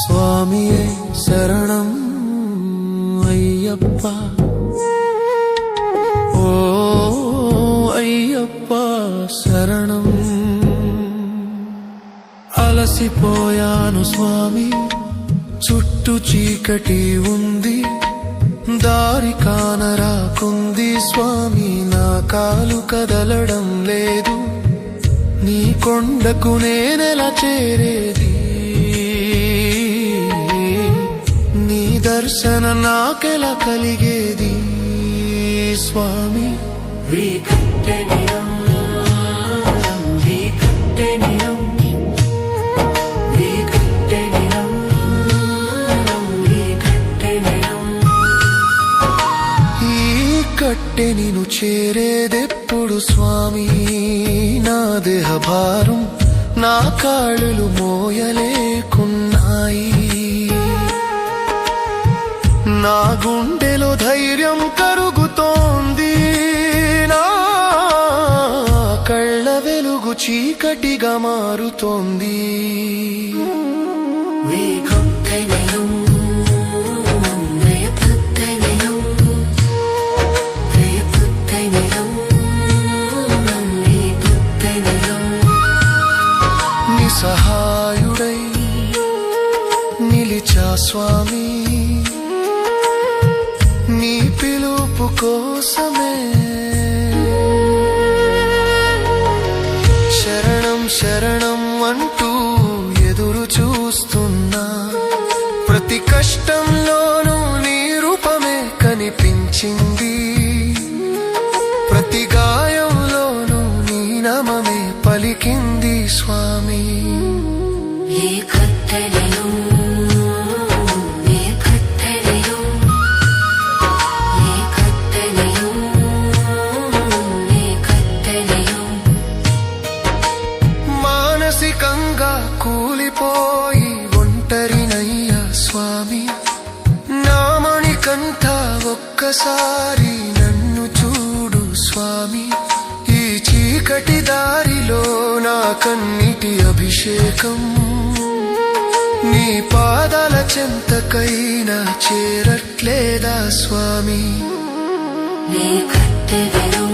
స్వామియే శరణం అయ్యప్ప, ఓ అయ్యప్ప శరణం. అలసిపోయాను స్వామి, చుట్టూ చీకటి ఉంది, దారి కానరాకుంది స్వామి, నా కాలు కదలడం లేదు, నీ కొండకు నేనెలా చేరేది, నీ దర్శన నాకెలా కలిగేది స్వామి. కట్టె నిన్ను చేరేదెప్పుడు స్వామి, నా దేహ భారం నా కాళ్ళు మోయలేకున్నాయి, నా గుండెలో ధైర్యం కరుగుతోంది, నా కళ్ళ వెలుగు చీకటిగా మారుతోంది. సహాయుడై నిలిచా స్వామి, నీ పిలుపు కోసమే. శరణం శరణం అంటూ ఎదురు చూస్తున్నా, ప్రతి కష్టంలోనూ నీ రూపమే కనిపించింది, ప్రతి గాయంలోనూ నీ నామమే పలికింది స్వామి. మానసికంగా కూలిపోయి ఒంటరినయ్యా స్వామి, నామణికంతా ఒక్కసారి నన్ను చూడు స్వామి, ఈ చీకటి దారిలో నా కన్నిటి అభిషేకం, నీ పాదాల చెంతకైనా చేరట్లేదా స్వామి. నీ కట్టెలలో